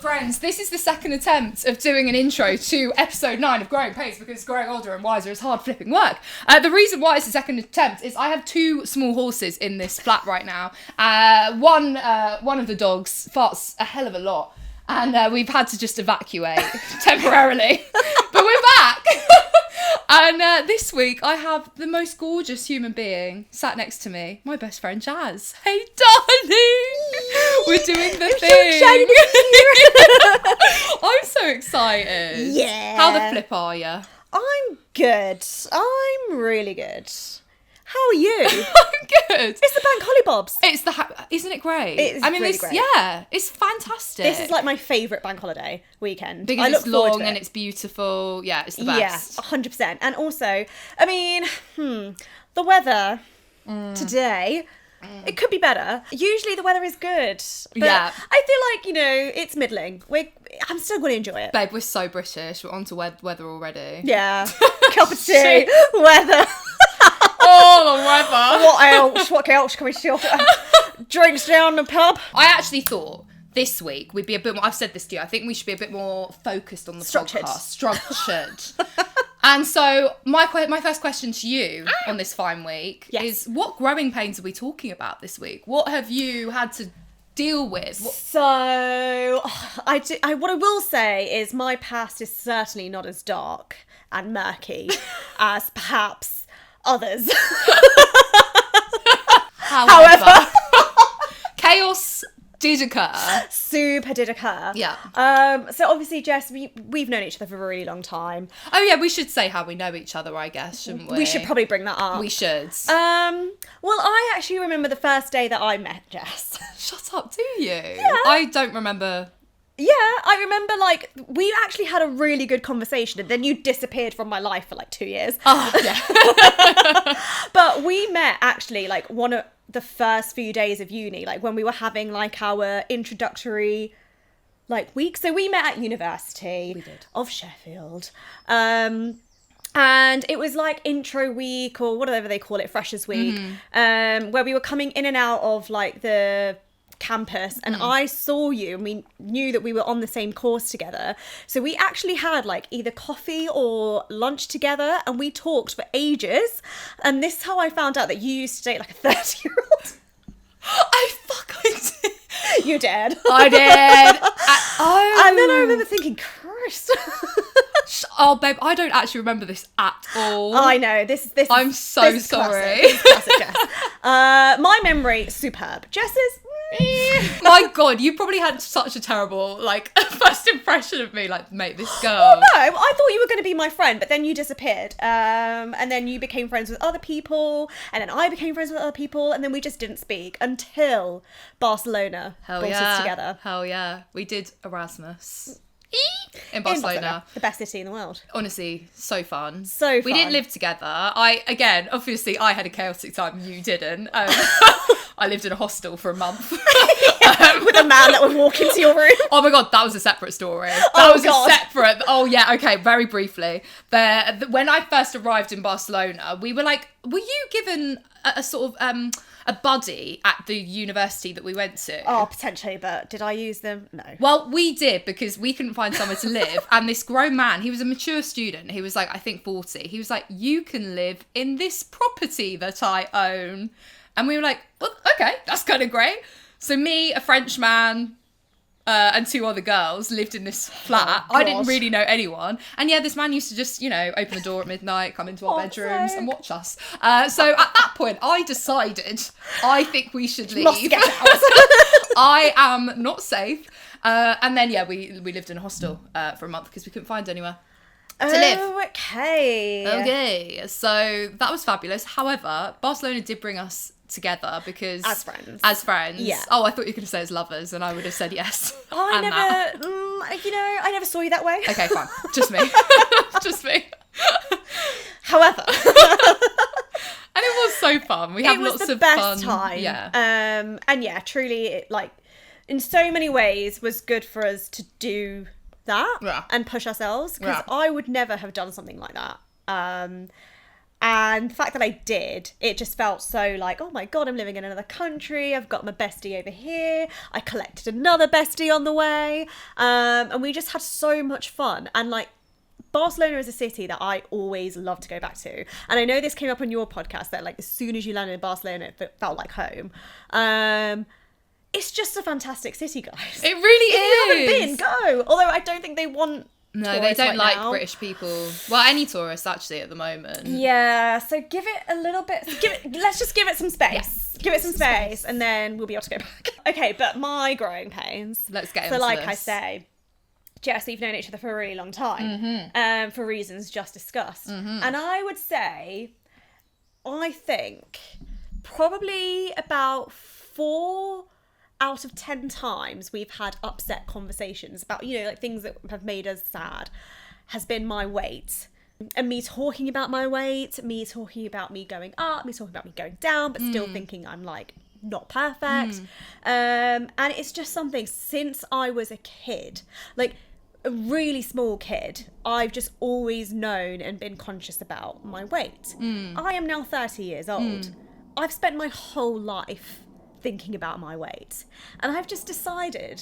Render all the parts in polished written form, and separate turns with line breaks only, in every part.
Friends, this is the second attempt of doing an intro to episode 9 of Growing Pains, because growing older and wiser is hard flipping work. The reason why it's the second attempt is I have 2 small horses in this flat right now. One of the dogs farts a hell of a lot, and we've had to just evacuate temporarily. But we're back! And this week I have the most gorgeous human being sat next to me, my best friend Jazz. Hey darling! We're doing the thing!
So excited to be here.
I'm so excited.
Yeah.
How the flip are you?
I'm good. I'm really good. How are you?
I'm good.
It's the bank holiday bobs.
Isn't it great?
It's really great.
Yeah, it's fantastic.
This is like my favourite bank holiday weekend.
Because
I look
it's
forward
long
to it.
and it's beautiful. Yeah, it's the best.
Yeah, 100%. And also, I mean, the weather today, it could be better. Usually the weather is good. But
Yeah.
I feel like, it's middling. I'm still going to enjoy it.
Babe, we're so British. We're on to weather already.
Yeah. Cup of tea, weather.
Oh, the weather.
What else can we still drinks down the pub?
I actually thought this week we'd be a bit more, I've said this to you, I think we should be a bit more focused on the
Structured.
podcast. Structured. And so my first question to you on this fine week is, what growing pains are we talking about this week? What have you had to deal with?
So, what I will say is my past is certainly not as dark and murky as perhaps others.
However, chaos did occur.
Super did occur.
Yeah.
So obviously, Jess, we've known each other for a really long time.
Oh yeah, we should say how we know each other, I guess, shouldn't we?
We should probably bring that up.
We should.
Well, I actually remember the first day that I met Jess.
Shut up, do you?
Yeah.
I don't remember.
Yeah, I remember, we actually had a really good conversation, and then you disappeared from my life for, 2 years.
Oh, yeah.
But we met, actually, one of the first few days of uni, when we were having, our introductory, week. So we met at University of Sheffield. And it was, intro week, or whatever they call it, Freshers Week, where we were coming in and out of, the campus, and I saw you, and we knew that we were on the same course together, so we actually had either coffee or lunch together, and we talked for ages. And this is how I found out that you used to date a 30-year-old.
I did.
You did.
I did.
And then I remember thinking, Christ.
Oh, babe, I don't actually remember this at all.
I know, this
I'm so sorry.
This is classic Jess. My memory, superb. Jess's,
my God, you probably had such a terrible, first impression of me. Mate, this girl.
Well, no, I thought you were going to be my friend, but then you disappeared. And then you became friends with other people, and then I became friends with other people, and then we just didn't speak until Barcelona brought us together.
Hell yeah. We did Erasmus. In Barcelona.
The best city in the world.
Honestly, so fun.
So fun.
We didn't live together. Obviously I had a chaotic time, you didn't. I lived in a hostel for a month.
With a man that would walk into your room.
Oh my God, that was a separate story. Oh yeah, okay, very briefly. When I first arrived in Barcelona, we were were you given a sort of a buddy at the university that we went to?
Oh, potentially, but did I use them? No.
Well, we did, because we couldn't find somewhere to live. And this grown man, he was a mature student. He was I think 40. He was you can live in this property that I own. And we were well, okay, that's kind of great. So me, a French man, and 2 other girls lived in this flat.
Oh,
I didn't really know anyone. And yeah, this man used to just, open the door at midnight, come into our bedrooms and watch us. So at that point, I decided, I think we should leave.
Must get out.
I am not safe. And then, yeah, we lived in a hostel for a month because we couldn't find anywhere to live.
Okay,
so that was fabulous. However, Barcelona did bring us together because
as friends,
yeah. Oh, I thought you were going to say as lovers, and I would have said yes.
I never saw you that way.
Okay, fine, just me. Just me.
However,
and it was so fun. We had lots of fun.
It was the best time.
Yeah.
And yeah, truly, it in so many ways was good for us to do that and push ourselves, because I would never have done something like that. And the fact that I did, it just felt so like, oh my God, I'm living in another country. I've got my bestie over here. I collected another bestie on the way. And we just had so much fun. And like, Barcelona is a city that I always love to go back to. And I know this came up on your podcast that like as soon as you landed in Barcelona, it felt like home. It's just a fantastic city, guys.
It really
if
is.
If you haven't been, go. Although I don't think they want
No, they don't like
now.
British people. Well, any tourists actually at the moment.
Yeah, so give it a little bit. Let's just give it some space.
Yes.
Give it some space, and then we'll be able to go back. Okay, but my growing pains.
Let's get
into
into
like
this.
I say, Jess, we've known each other for a really long time, for reasons just discussed. And I would say, I think probably about 4 out of 10 times we've had upset conversations about, you know, like things that have made us sad, has been my weight. And me talking about my weight, me talking about me going up, me talking about me going down, but still thinking I'm like not perfect. And it's just something since I was a kid, like a really small kid, I've just always known and been conscious about my weight. I am now 30 years old. I've spent my whole life thinking about my weight, and I've just decided,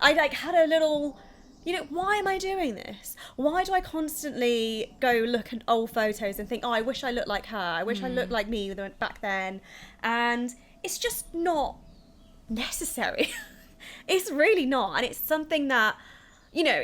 I like had a little, you know, why am I doing this? Why do I constantly go look at old photos and think, oh, I wish I looked like her, I wish I looked like me back then? And it's just not necessary. It's really not. And it's something that, you know,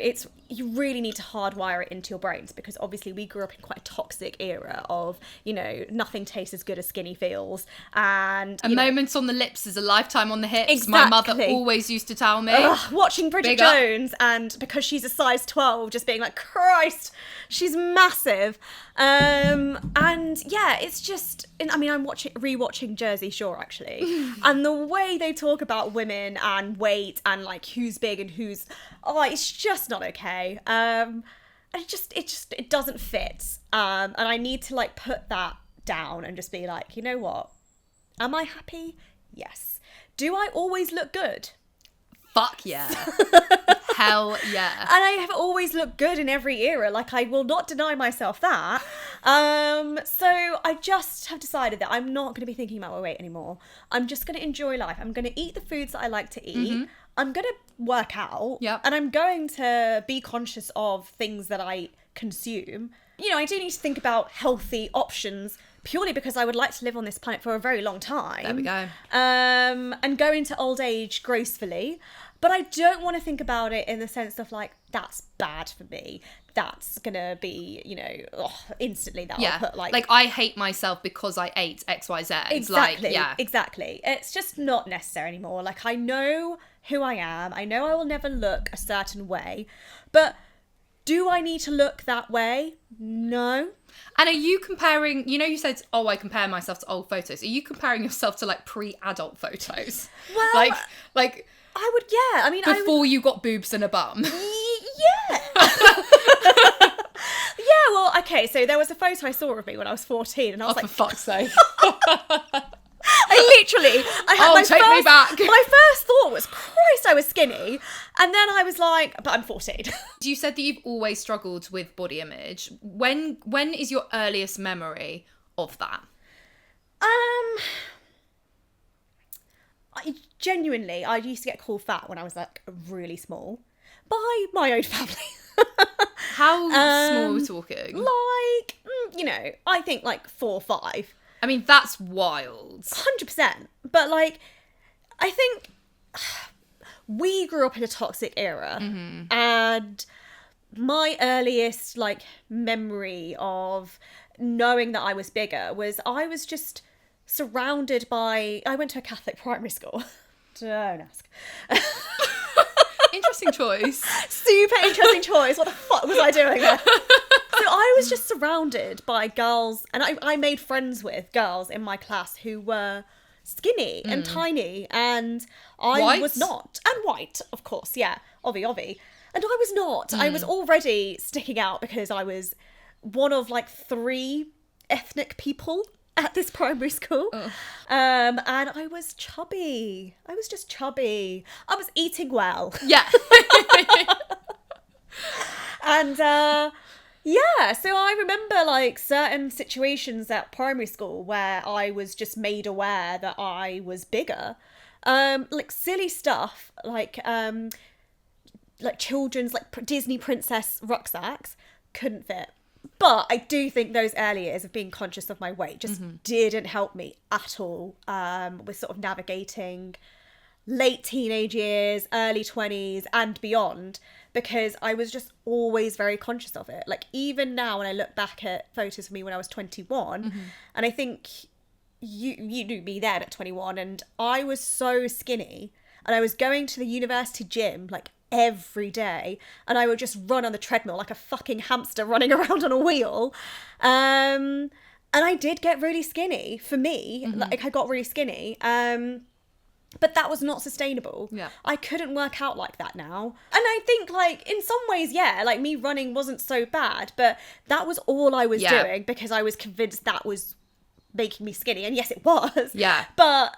you really need to hardwire it into your brains, because obviously we grew up in quite a toxic era of, you know, nothing tastes as good as skinny feels, and
a moment on the lips is a lifetime on the hips.
Exactly.
My mother always used to tell me.
Watching Bridget Jones, and because she's a size 12, just being like, Christ, she's massive. And yeah, it's just, I mean, I'm rewatching Jersey Shore actually, and the way they talk about women and weight and like who's big and who's, it's just not okay. And it doesn't fit. And I need to like put that down and just be like, you know what? Am I happy? Yes. Do I always look good?
Fuck yeah. Hell yeah.
And I have always looked good in every era. Like, I will not deny myself that. So I just have decided that I'm not going to be thinking about my weight anymore. I'm just going to enjoy life. I'm going to eat the foods that I like to eat. I'm going to work out.
Yep.
And I'm going to be conscious of things that I consume. You know, I do need to think about healthy options, purely because I would like to live on this planet for a very long time.
There we go.
And go into old age gracefully. But I don't want to think about it in the sense of like, that's bad for me. That's going to be, you know, instantly that I'll put like
I hate myself because I ate XYZ.
Exactly.
Like, yeah.
Exactly. It's just not necessary anymore. Like, I know who I am. I know I will never look a certain way. But do I need to look that way? No.
And are you comparing, you know, you said, oh, I compare myself to old photos. Are you comparing yourself to like pre-adult photos?
Well,
like
I would, yeah. I mean,
before you got boobs and a bum.
Yeah. Yeah, well, okay, so there was a photo I saw of me when I was 14, and I was like,
for fuck's sake.
I had
take me back.
My first thought was, Christ, I was skinny. And then I was like, but I'm 14.
You said that you've always struggled with body image. When is your earliest memory of that?
I used to get called fat when I was like really small by my own family.
How small are we talking?
Like, you know, I think like 4 or 5.
I mean, that's wild.
100%. But like, I think we grew up in a toxic era, and my earliest like memory of knowing that I was bigger was I was just surrounded by, I went to a Catholic primary school. Don't ask.
Interesting choice.
Super interesting choice. What the fuck was I doing there? So I was just surrounded by girls, and I made friends with girls in my class who were skinny and tiny, and I was not. And white, of course, yeah. Obvi. And I was not. I was already sticking out because I was one of like 3 ethnic people at this primary school. And I was chubby. I was just chubby. I was eating well.
Yeah.
And Yeah, so I remember like certain situations at primary school where I was just made aware that I was bigger. Like silly stuff, like children's like Disney princess rucksacks couldn't fit. But I do think those early years of being conscious of my weight just didn't help me at all with sort of navigating late teenage years, early 20s and beyond, because I was just always very conscious of it. Like even now when I look back at photos of me when I was 21, and I think you knew me then at 21, and I was so skinny and I was going to the university gym like every day, and I would just run on the treadmill like a fucking hamster running around on a wheel. And I did get really skinny for me. Like I got really skinny. But that was not sustainable.
Yeah.
I couldn't work out like that now. And I think like in some ways, yeah, like me running wasn't so bad, but that was all I was doing because I was convinced that was making me skinny. And yes, it was.
Yeah.
But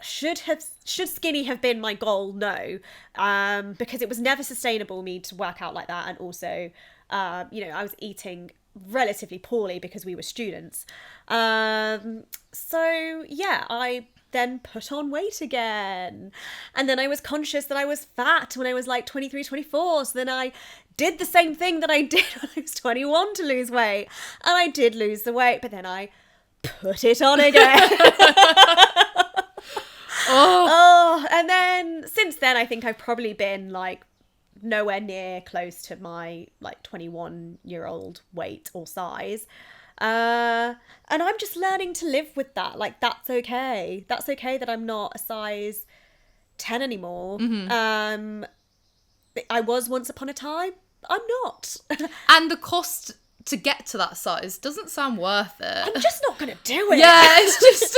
should skinny have been my goal? No. Because it was never sustainable me to work out like that. And also, I was eating relatively poorly because we were students. So yeah, I then put on weight again. And then I was conscious that I was fat when I was like 23, 24. So then I did the same thing that I did when I was 21 to lose weight. And I did lose the weight, but then I put it on again. And then since then, I think I've probably been like nowhere near close to my like 21-year-old weight or size. And I'm just learning to live with that. Like, that's okay. That's okay that I'm not a size 10 anymore. I was once upon a time. I'm not.
And the cost to get to that size doesn't sound worth it.
I'm just not going to do it.
Yeah, it's just...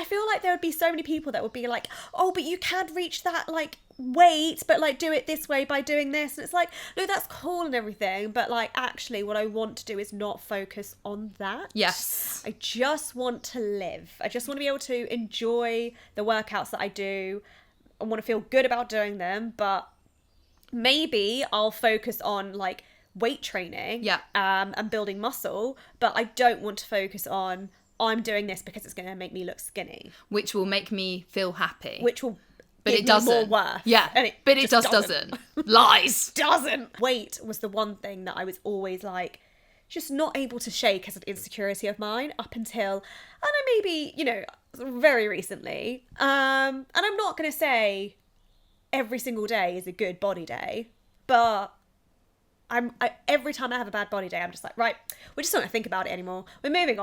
I feel like there would be so many people that would be like, oh, but you can't reach that, like, weight, but, like, do it this way by doing this. And it's like, no, that's cool and everything. But, like, actually, what I want to do is not focus on that.
Yes.
I just want to live. I just want to be able to enjoy the workouts that I do. I want to feel good about doing them. But maybe I'll focus on, like, weight training and building muscle, but I don't want to focus on I'm doing this because it's going to make me look skinny,
which will make me feel happy,
which will
but
give
it doesn't
me more worth.
But it just doesn't. Lies.
Doesn't. Weight was the one thing that I was always like just not able to shake as an insecurity of mine up until, and I maybe, very recently, and I'm not going to say every single day is a good body day, but every time I have a bad body day, I'm just like, right, we're just not going to think about it anymore. We're moving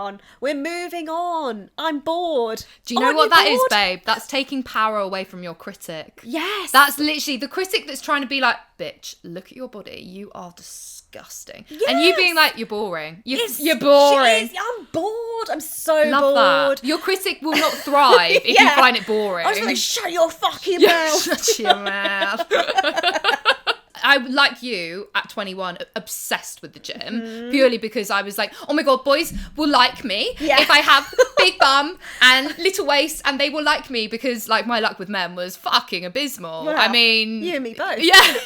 on. I'm bored.
Do you know what that is, babe? That's taking power away from your critic.
Yes.
That's literally the critic that's trying to be like, bitch, look at your body. You are disgusting. Yes. And you being like, you're boring. You're boring.
I'm bored. I'm so
Love
bored.
That. Your critic will not thrive if you find it boring.
I was like, shut your fucking mouth.
Shut your mouth. I, like you, at 21, obsessed with the gym, purely because I was like, oh my God, boys will like me if I have big bum and little waist, and they will like me because, like, my luck with men was fucking abysmal.
Well,
I mean...
You and me both.
Yeah.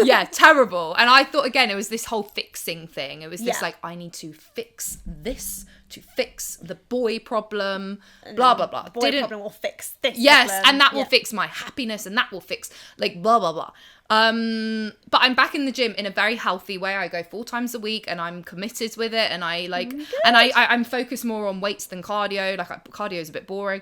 Yeah, terrible. And I thought, again, it was this whole fixing thing. It was this, like, I need to fix this to fix the boy problem, blah, blah, blah.
Boy problem will fix this
Yes,
problem.
and that will fix my happiness, and that will fix, like, blah, blah, blah. But I'm back in the gym in a very healthy way. I go 4 times a week, and I'm committed with it, and I, like, and I'm focused more on weights than cardio. Like, cardio is a bit boring.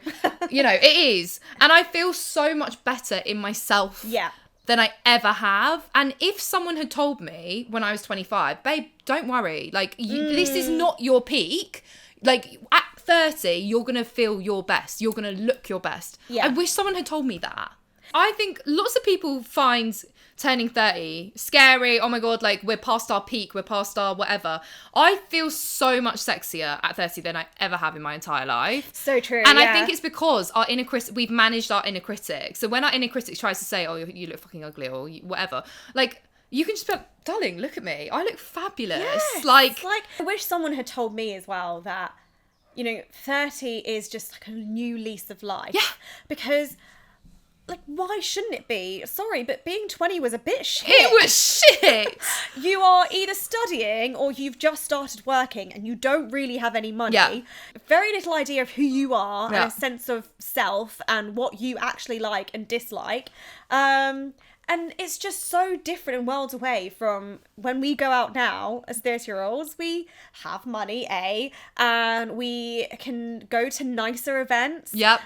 It is. And I feel so much better in myself.
Yeah.
Than I ever have. And if someone had told me when I was 25, babe, don't worry, like, this is not your peak. Like, at 30, you're going to feel your best. You're going to look your best.
Yeah.
I wish someone had told me that. I think lots of people find turning 30 scary. Oh my God, like, we're past our peak. We're past our whatever. I feel so much sexier at 30 than I ever have in my entire life.
So true.
And I think it's because our inner critic, we've managed our inner critic. So when our inner critic tries to say, oh, you look fucking ugly or whatever, like, you can just be like, darling, look at me. I look fabulous.
Yes.
Like,
I wish someone had told me as well that, 30 is just like a new lease of life.
Yeah.
Because, like, why shouldn't it be? Sorry, but being 20 was a bit shit.
It was shit.
You are either studying or you've just started working and you don't really have any money.
Yeah.
Very little idea of who you are
Yeah.
and a sense of self and what you actually like and dislike. And it's just so different and worlds away from when we go out now as 30-year-olds. We have money, and we can go to nicer events.
Yep.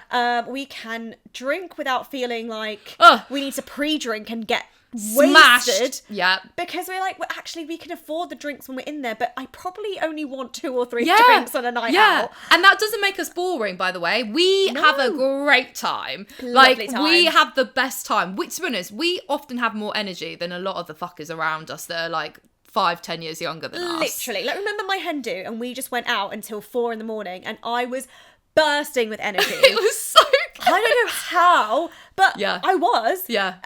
We can drink without feeling like
Ugh.
we need to pre-drink and get
Smashed.
wasted.
Yep.
Because we're like, well, actually, we can afford the drinks when we're in there, but I probably only want 2 or 3
Yeah.
drinks on a night out.
And that doesn't make us boring, by the way. We have a great time.
Lovely
Like,
time.
we have the best time. Which, to be honest, we often have more energy than a lot of the fuckers around us that are like 5-10 years younger than us.
Literally. Like, remember my hen do, and we just went out until 4 a.m, and I was bursting with energy.
It was so good.
I don't know how, but
Yeah.
I was.
Yeah.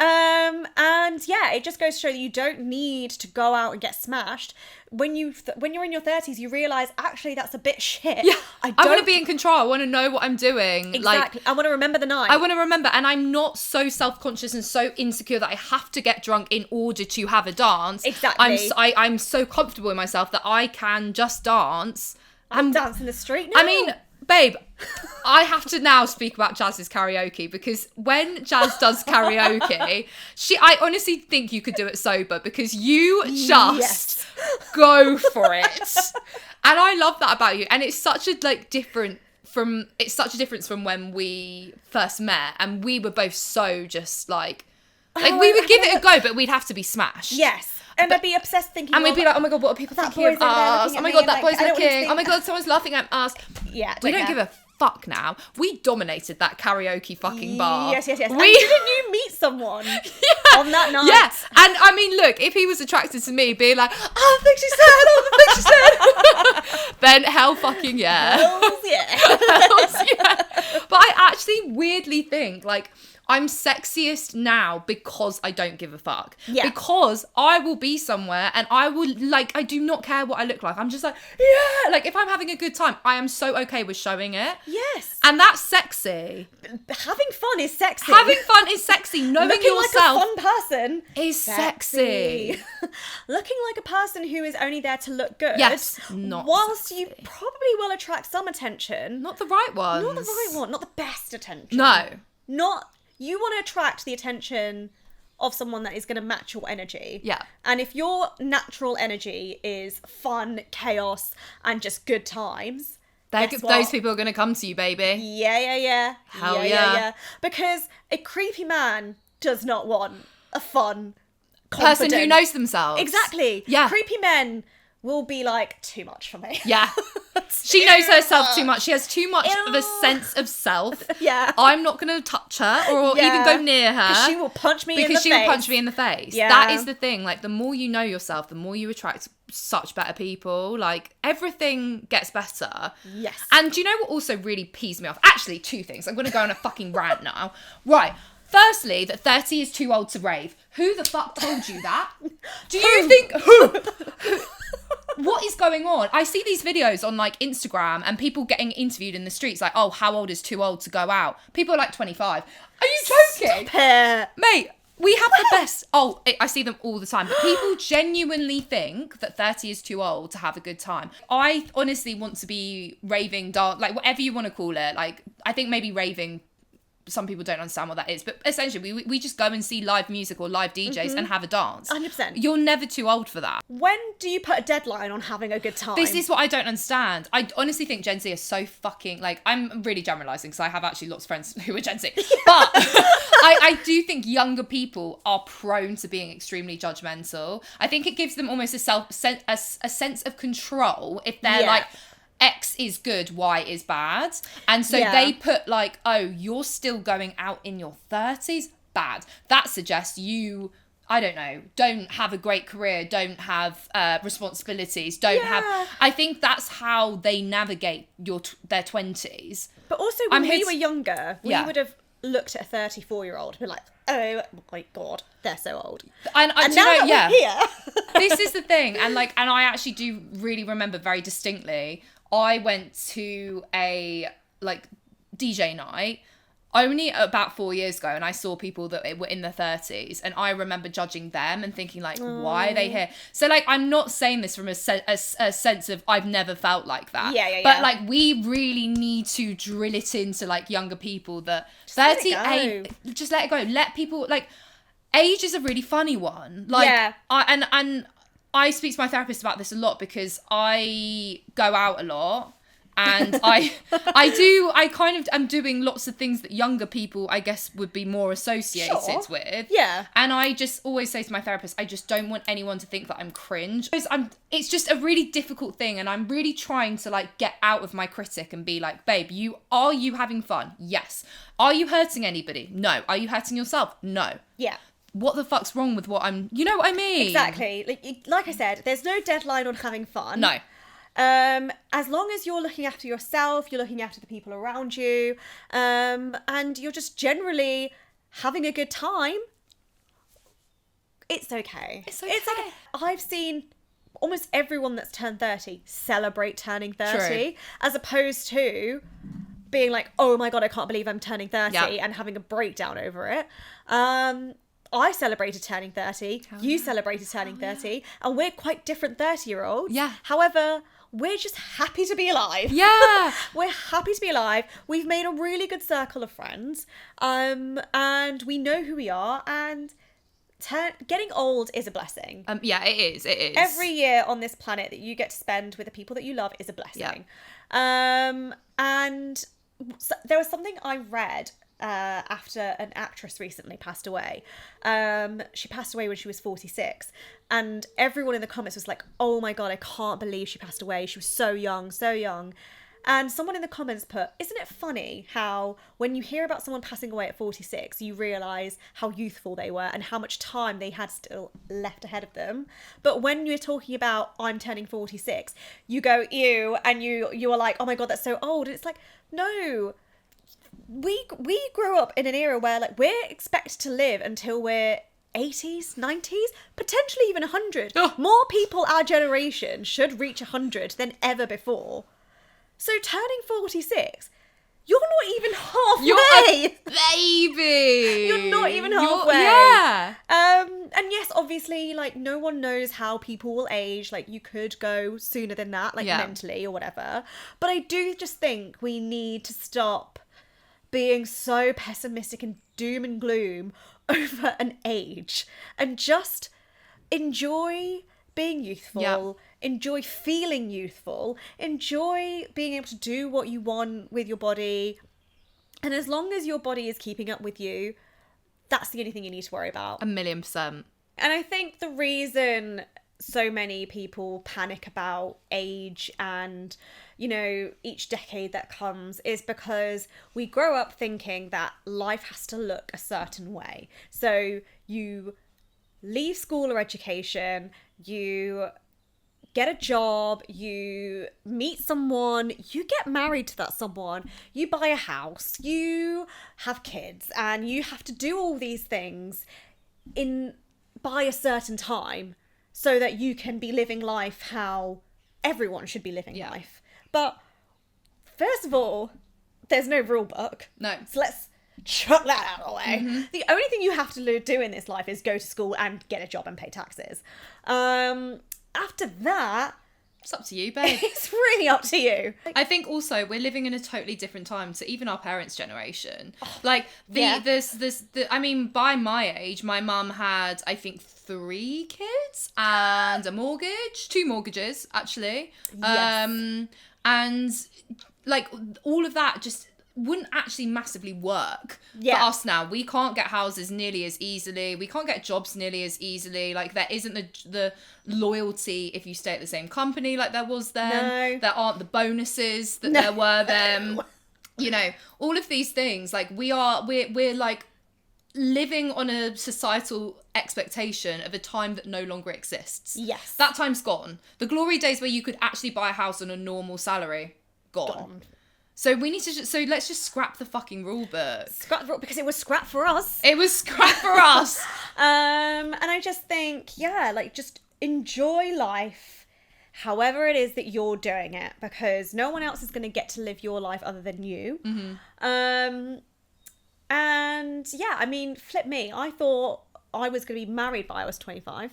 And yeah, it just goes to show that you don't need to go out and get smashed. When you're in your 30s, you realise actually that's a bit shit.
Yeah.
I
want to be in control. I want to know what I'm doing.
Exactly. I want to remember the night.
I want to remember, and I'm not so self-conscious and so insecure that I have to get drunk in order to have a dance.
Exactly.
I'm so comfortable in myself that I can just dance.
I'm dancing the street now.
I mean, babe, I have to now speak about Jazz's karaoke, because when Jazz does karaoke, I honestly think you could do it sober, because you just go for it. And I love that about you. And it's such a difference from when we first met, and we were both so just like we would give it a go, but we'd have to be smashed.
Yes. And I'd be obsessed thinking...
And we'd be like, oh my God, what are people thinking of us? Oh my God, that boy's looking. Oh my God, someone's laughing at us.
Yeah,
We don't give a fuck now. We dominated that karaoke fucking bar.
Yes. And
We...
didn't you meet someone on that night?
Yeah. And I mean, look, if he was attracted to me being like, oh, I think she said, then hell fucking yeah.
Hells yeah.
Hells yeah. But I actually weirdly think, like, I'm sexiest now because I don't give a fuck.
Yeah.
Because I will be somewhere and I will, like, I do not care what I look like. I'm just like, yeah. Like, if I'm having a good time, I am so okay with showing it.
Yes.
And that's sexy.
Having fun is sexy.
Having fun is sexy. Knowing
Looking
yourself
like a fun person
is sexy.
Looking like a person who is only there to look good.
Yes. Not
whilst
sexy.
you probably will attract some attention.
Not the right ones.
Not the right one. Not the best attention.
No.
You want to attract the attention of someone that is going to match your energy.
Yeah.
And if your natural energy is fun, chaos, and just good times, guess what?
Those people are going to come to you, baby.
Yeah.
Hell yeah.
Because a creepy man does not want a fun,
Person
confident...
who knows themselves.
Exactly.
Yeah.
Creepy men will be like, too much for me.
Yeah. She knows herself too much. She has too much of a sense of self.
Yeah.
I'm not going to touch her or even go near her.
Because she will punch me in the face.
Because she will punch me in the face.
Yeah.
That is the thing. Like, the more you know yourself, the more you attract such better people. Like, everything gets better.
Yes.
And do you know what also really pees me off? Actually, 2 things. I'm going to go on a fucking rant now. Right. Firstly, that 30 is too old to rave. Who the fuck told you that? Do you think... Who? What is going on? I see these videos on like Instagram and people getting interviewed in the streets like, oh, how old is too old to go out? People are like 25. Are you joking?
Stop it.
Mate, we have the best. Oh, I see them all the time. But people genuinely think that 30 is too old to have a good time. I honestly want to be raving, like whatever you want to call it. Like, I think maybe raving, some people don't understand what that is, but essentially we just go and see live music or live DJs and have a dance.
100%.
You're never too old for that.
When do you put a deadline on having a good time?
This is what I don't understand. I honestly think Gen Z is so fucking, like, I'm really generalising because I have actually lots of friends who are Gen Z, but I do think younger people are prone to being extremely judgmental. I think it gives them almost a sense of control if they're like, X is good, Y is bad. And so they put like, oh, you're still going out in your 30s? Bad. That suggests you, I don't know, don't have a great career, don't have responsibilities, don't have... I think that's how they navigate their 20s.
But also when we were younger, we would have looked at a 34-year-old and been like, oh my God, they're so old.
And
now that we're here...
This is the thing. And I actually do really remember very distinctly... I went to a like DJ night only about 4 years ago, and I saw people that were in their 30s, and I remember judging them and thinking, like, why are they here? So, like, I'm not saying this from a sense of I've never felt like that. But, like, we really need to drill it into, like, younger people that just 38, just let it go. Let people, like, age is a really funny one. Like, and I speak to my therapist about this a lot because I go out a lot. And I kind of am doing lots of things that younger people, I guess, would be more associated with.
Yeah.
And I just always say to my therapist, I just don't want anyone to think that I'm cringe. Because it's just a really difficult thing. And I'm really trying to, like, get out of my critic and be like, babe, are you having fun? Yes. Are you hurting anybody? No. Are you hurting yourself? No.
Yeah.
What the fuck's wrong with what you know what I mean?
Exactly. Like I said, there's no deadline on having fun.
No.
As long as you're looking after yourself, you're looking after the people around you, and you're just generally having a good time, it's okay.
It's okay.
I've seen almost everyone that's turned 30 celebrate turning 30, as opposed to being like, oh my God, I can't believe I'm turning 30 and having a breakdown over it. I celebrated turning 30, you celebrated turning 30, and we're quite different 30-year-olds.
Yeah.
However, we're just happy to be alive.
Yeah.
We're happy to be alive. We've made a really good circle of friends. And we know who we are. And getting old is a blessing.
Yeah, it is. It is.
Every year on this planet that you get to spend with the people that you love is a blessing. Yeah. And so there was something I read after an actress recently passed away. She passed away when she was 46, and everyone in the comments was like, oh my God, I can't believe she passed away. She was so young, so young. And someone in the comments put, isn't it funny how when you hear about someone passing away at 46, you realise how youthful they were and how much time they had still left ahead of them. But when you're talking about, I'm turning 46, you go, ew, and you are like, oh my God, that's so old. And it's like, no, we grew up in an era where, like, we're expected to live until we're 80s, 90s, potentially even 100. Oh. More people our generation should reach 100 than ever before. So turning 46, you're not even halfway.
You're a baby.
You're not even halfway.
Yeah.
And yes, obviously, like, no one knows how people will age. Like, you could go sooner than that, like, mentally or whatever. But I do just think we need to stop being so pessimistic and doom and gloom over an age and just enjoy being youthful, enjoy feeling youthful, enjoy being able to do what you want with your body. And as long as your body is keeping up with you, that's the only thing you need to worry about.
1,000,000%.
And I think the reason so many people panic about age and, you know, each decade that comes is because we grow up thinking that life has to look a certain way. So you leave school or education, you get a job, you meet someone, you get married to that someone, you buy a house, you have kids, and you have to do all these things by a certain time so that you can be living life how everyone should be living life. But first of all, there's no rule book.
No.
So let's chuck that out of the way. Mm-hmm. The only thing you have to do in this life is go to school and get a job and pay taxes. After that,
it's up to you, babe.
It's really up to you.
I think also we're living in a totally different time to even our parents' generation. Like I mean, by my age, my mum had, I think, 3 kids and a mortgage, 2 mortgages actually.
Yes.
And like all of that just wouldn't actually massively work for us now. We can't get houses nearly as easily. We can't get jobs nearly as easily. Like, there isn't the loyalty if you stay at the same company like there was then.
No.
There aren't the bonuses that there were then. You know, all of these things. Like, we're like living on a societal expectation of a time that no longer exists.
Yes.
That time's gone. The glory days where you could actually buy a house on a normal salary, gone. So we need to so let's just scrap the fucking rule book.
Scrap the rule, because it was scrap for us.
It was scrap for us.
And I just think, like, just enjoy life however it is that you're doing it, because no one else is going to get to live your life other than you.
Mm-hmm.
And yeah, I mean, flip me. I thought I was going to be married by I was 25.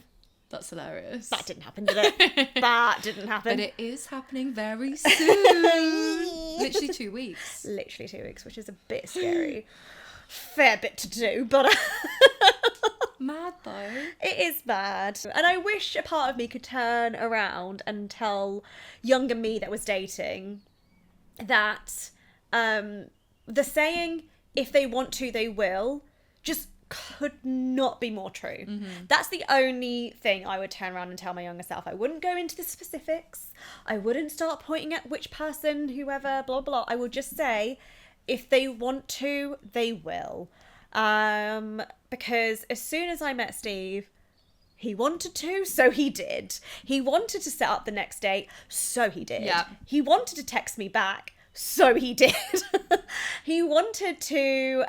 That's hilarious.
That didn't happen, did it? That didn't happen.
But it is happening very soon. Literally 2 weeks.
Literally 2 weeks, which is a bit scary. Fair bit to do, but
Mad though.
it is bad. And I wish a part of me could turn around and tell younger me that was dating that the saying, if they want to, they will, just could not be more true. That's the only thing I would turn around and tell my younger self. I wouldn't go into the specifics. I wouldn't start pointing at which person, whoever, blah, blah. I would just say, if they want to, they will. Because as soon as I met Steve, he wanted to, so he did. He wanted to set up the next date, so he did.
Yeah.
He wanted to text me back, so he did. He wanted to,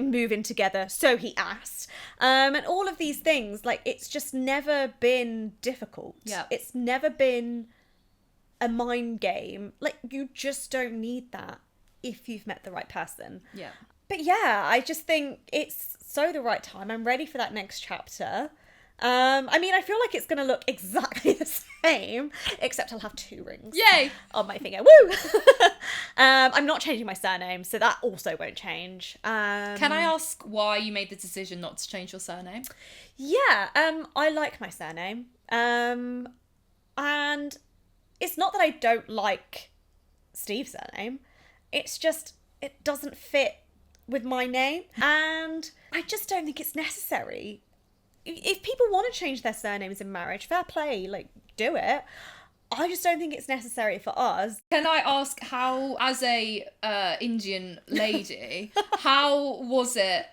move in together, so he asked. And all of these things, like, it's just never been difficult.
Yeah.
It's never been a mind game. Like, you just don't need that if you've met the right person.
Yeah.
But yeah, I just think it's so the right time. I'm ready for that next chapter. I mean, I feel like it's going to look exactly the same, except I'll have 2 rings.
Yay!
On my finger. Woo! I'm not changing my surname, so that also won't change.
Can I ask why you made the decision not to change your surname?
Yeah, I like my surname. And it's not that I don't like Steve's surname. It's just, it doesn't fit with my name. And I just don't think it's necessary. If people want to change their surnames in marriage, fair play, like, do it. I just don't think it's necessary for us.
Can I ask how, as a Indian lady, how was it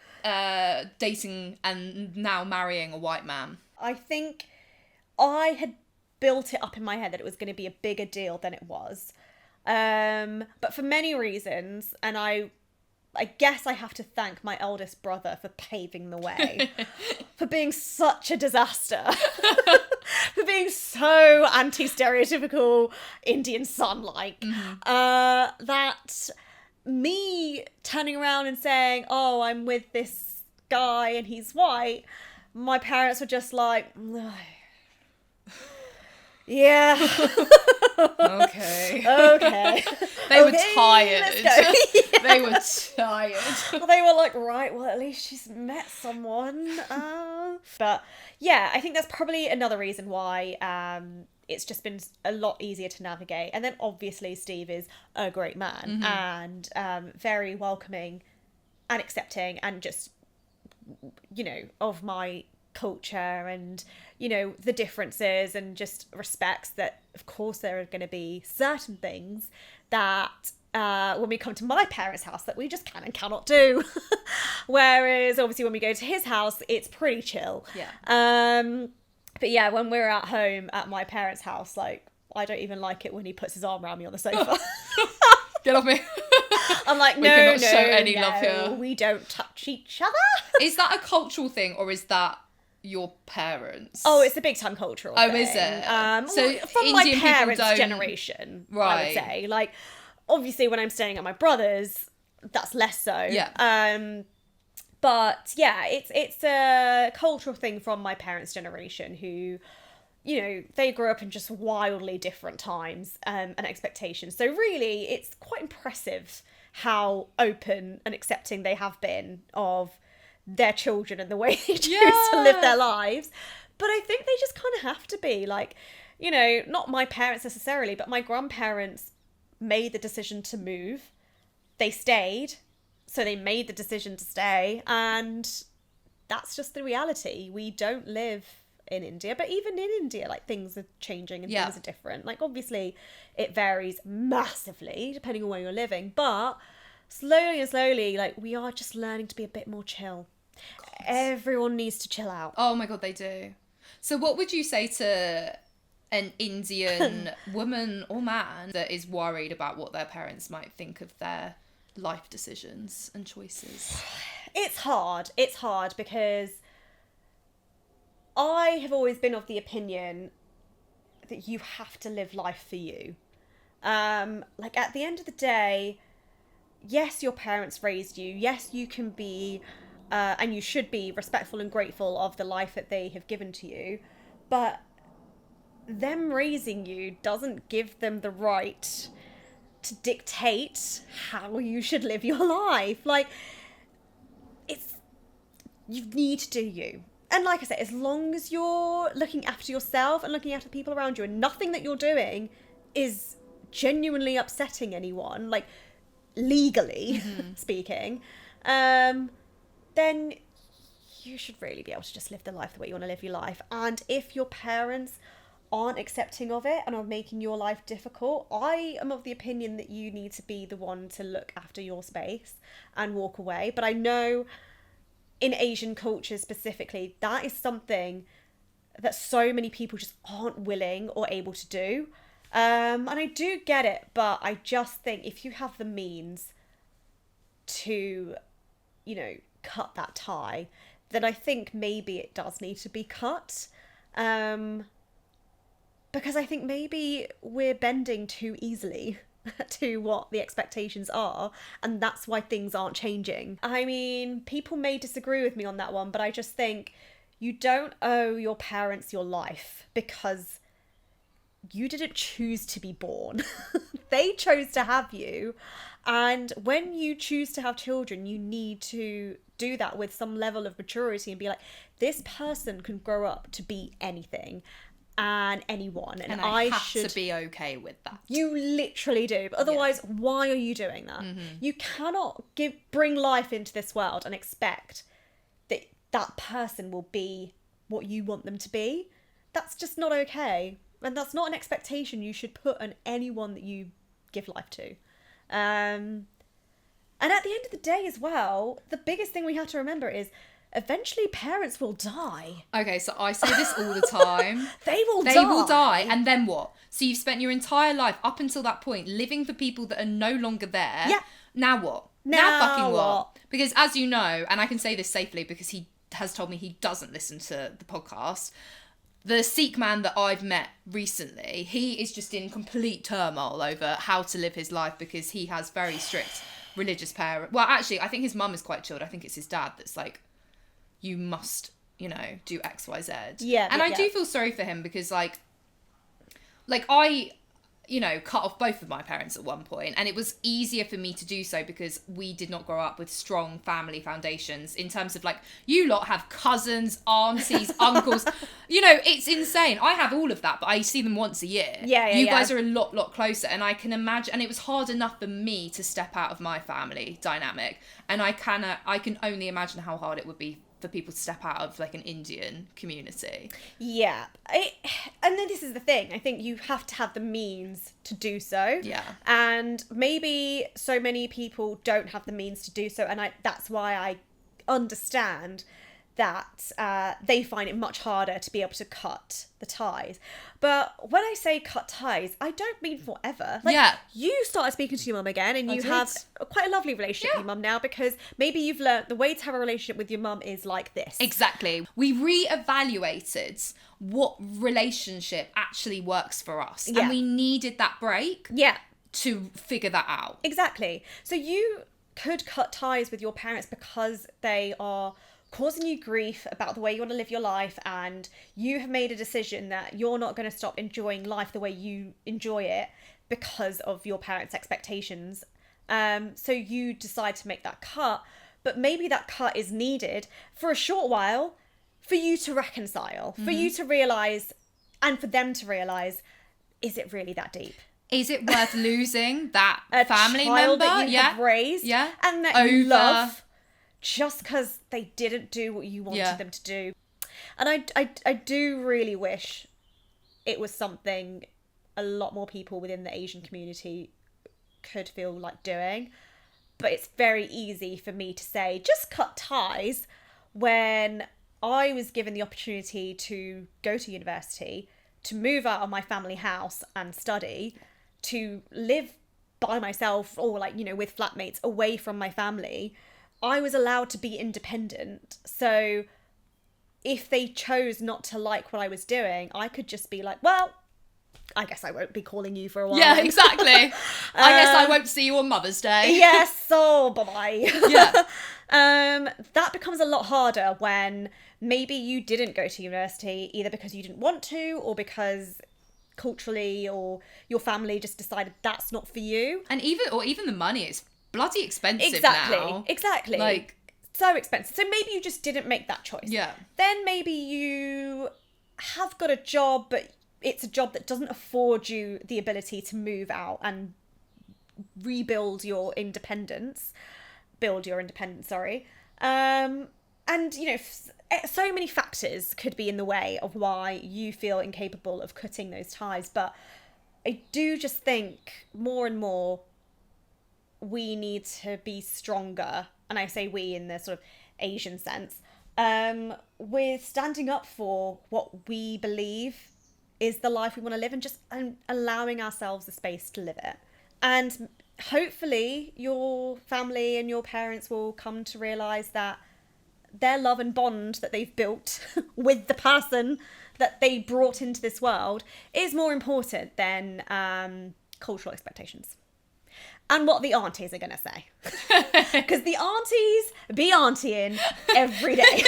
dating and now marrying a white man?
I think I had built it up in my head that it was going to be a bigger deal than it was. But for many reasons, and I guess I have to thank my eldest brother for paving the way, for being such a disaster, for being so anti-stereotypical Indian son-like, that me turning around and saying, oh, I'm with this guy and he's white, my parents were just like, yeah.
Okay.
They
were tired.
Let's go. Yeah.
They were tired.
They were like, right, well, at least she's met someone. But yeah, I think that's probably another reason why it's just been a lot easier to navigate. And then obviously Steve is a great man and very welcoming and accepting and just, of my culture and, the differences, and just respects that, of course, there are going to be certain things that when we come to my parents' house that we just can and cannot do. Whereas obviously when we go to his house, it's pretty chill.
Yeah.
But yeah, when we're at home at my parents' house, like, I don't even like it when he puts his arm around me on the sofa.
Get off me.
I'm like,
We cannot show any love here.
We don't touch each other.
Is that a cultural thing, or is that your parents?
Oh, it's a big time cultural thing.
Oh, is it?
So from
Indian
my
people
parents'
don't-
generation, I
Right.
would say. Like, obviously when I'm staying at my brother's, that's less so.
Yeah.
But yeah, it's a cultural thing from my parents' generation who, they grew up in just wildly different times and expectations. So really, it's quite impressive how open and accepting they have been of their children and the way they choose to live their lives. But I think they just kind of have to be, like, not my parents necessarily, but my grandparents made the decision to move. They stayed, so they made the decision to stay, and that's just the reality. We don't live in India, but even in India, like, things are changing and things are different. Like, obviously it varies massively depending on where you're living, but slowly, like, we are just learning to be a bit more chill. Everyone needs to chill out.
Oh my God, they do. So what would you say to an Indian woman or man that is worried about what their parents might think of their life decisions and choices?
It's hard because I have always been of the opinion that you have to live life for you. Like, at the end of the day, yes, your parents raised you. Yes, you can be, and you should be respectful and grateful of the life that they have given to you. But them raising you doesn't give them the right to dictate how you should live your life. Like, you need to do you. And like I said, as long as you're looking after yourself and looking after the people around you, and nothing that you're doing is genuinely upsetting anyone, like legally speaking, then you should really be able to just live the life the way you want to live your life. And if your parents aren't accepting of it and are making your life difficult, I am of the opinion that you need to be the one to look after your space and walk away. But I know in Asian cultures specifically, that is something that so many people just aren't willing or able to do. And I do get it, but I just think if you have the means to, you know, cut that tie, then I think maybe it does need to be cut. Because I think maybe we're bending too easily to what the expectations are, and that's why things aren't changing. I mean, people may disagree with me on that one, but I just think you don't owe your parents your life because you didn't choose to be born. They chose to have you. And when you choose to have children, you need to do that with some level of maturity and be like, this person can grow up to be anything and anyone, and I
have
should
to be okay with that.
You literally do, but otherwise, why are you doing that? You cannot bring life into this world and expect that that person will be what you want them to be. That's just not okay, and that's not an expectation you should put on anyone that you give life to. And at the end of the day as well, the biggest thing we have to remember is eventually parents will die.
Okay, so I say this all the time.
They will
die. And then what? So you've spent your entire life up until that point living for people that are no longer there.
Yeah.
Now what? Now fucking what? Because as you know, and I can say this safely because he has told me he doesn't listen to the podcast, the Sikh man that I've met recently, he is just in complete turmoil over how to live his life because he has very strict religious parents. Well, actually, I think his mum is quite chilled. I think it's his dad that's like, you must, you know, do X, Y, Z.
Yeah.
And I do feel sorry for him because, like I, you know, cut off both of my parents at one point, and it was easier for me to do so because we did not grow up with strong family foundations in terms of, like, you lot have cousins, aunties, uncles. You know, it's insane. I have all of that, but I see them once a year.
Yeah,
You guys are a lot closer, and I can imagine, and it was hard enough for me to step out of my family dynamic, and I can only imagine how hard it would be for people to step out of, like, an Indian community.
Yeah. And then this is the thing. I think you have to have the means to do so.
Yeah.
And maybe so many people don't have the means to do so. And that's why I understand that they find it much harder to be able to cut the ties. But when I say cut ties, I don't mean forever. Like,
yeah.
You started speaking to your mum again, and you have quite a lovely relationship with your mum now, because maybe you've learned the way to have a relationship with your mum is like this.
Exactly. We re-evaluated what relationship actually works for us.
Yeah.
And we needed that break to figure that out.
Exactly. So you could cut ties with your parents because they are causing you grief about the way you want to live your life, and you have made a decision that you're not going to stop enjoying life the way you enjoy it because of your parents' expectations. So you decide to make that cut, but maybe that cut is needed for a short while for you to reconcile, for you to realise, and for them to realise, is it really that deep?
Is it worth losing that
a
family
child
member
that you have raised and that
over
you love, just because they didn't do what you wanted them to do? And I do really wish it was something a lot more people within the Asian community could feel like doing. But it's very easy for me to say, just cut ties, when I was given the opportunity to go to university, to move out of my family house and study, to live by myself or, like, you know, with flatmates away from my family. I was allowed to be independent. So if they chose not to like what I was doing, I could just be like, well, I guess I won't be calling you for a while.
Yeah, exactly. I guess I won't see you on Mother's Day.
Yes, so bye-bye.
Yeah.
That becomes a lot harder when maybe you didn't go to university either because you didn't want to or because culturally or your family just decided that's not for you.
And even the money is bloody expensive now.
Exactly.
Like,
so expensive. So maybe you just didn't make that choice.
yeah.
Then maybe you have got a job, but it's a job that doesn't afford you the ability to move out and rebuild your independence. Build your independence, sorry. And, you know, so many factors could be in the way of why you feel incapable of cutting those ties. But I do just think more and more we need to be stronger. And I say we in the sort of Asian sense. With standing up for what we believe is the life we want to live and just allowing ourselves the space to live it. And hopefully your family and your parents will come to realise that their love and bond that they've built with the person that they brought into this world is more important than cultural expectations. And what the aunties are going to say. Because the aunties be auntying every day.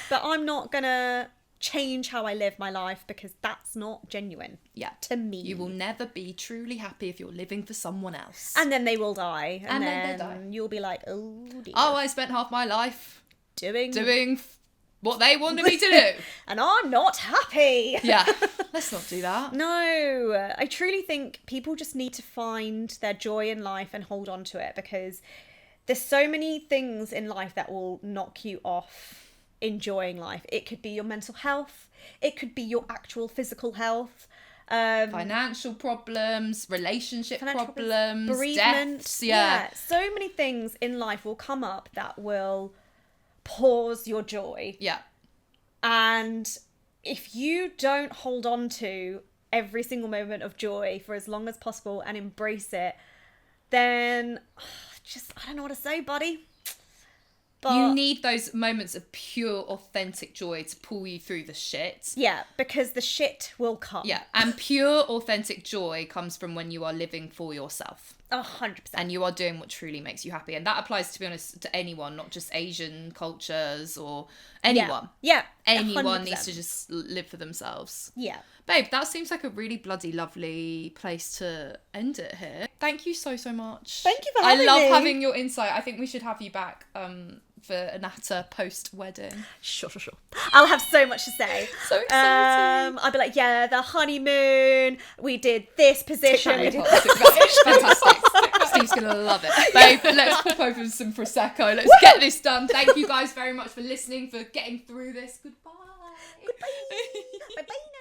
But I'm not going to change how I live my life because that's not genuine.
Yeah.
To me.
You will never be truly happy if you're living for someone else.
And then they will die. And then
they'll die.
You'll be like, oh dear.
Oh, I spent half my life
doing
what they wanted me to do.
And I'm not happy.
Yeah. Let's not do that.
No. I truly think people just need to find their joy in life and hold on to it because there's so many things in life that will knock you off enjoying life. It could be your mental health. It could be your actual physical health.
Financial problems, relationship problems,
bereavement.
Deaths. Yeah.
So many things in life will come up that will pause your joy.
Yeah.
And if you don't hold on to every single moment of joy for as long as possible and embrace it, then I don't know what to say, buddy. But
you need those moments of pure, authentic joy to pull you through the shit.
Yeah, because the shit will come.
Yeah, and pure, authentic joy comes from when you are living for yourself.
100%.
And you are doing what truly makes you happy. And that applies, to be honest, to anyone, not just Asian cultures or anyone.
Yeah.
Anyone
100%.
needs to just live for themselves.
Yeah.
Babe, that seems like a really bloody lovely place to end it here. Thank you so much.
Thank you for having me.
I love having your insight. I think we should have you back for a natter post-wedding.
Sure. I'll have so much to say.
So exciting.
I'll be like, yeah, the honeymoon, we did this position. We did
Fantastic. Steve's going to love it. Babe, let's pop over some Prosecco. Let's get this done. Thank you guys very much for listening, for getting through this. Goodbye.
Bye-bye now.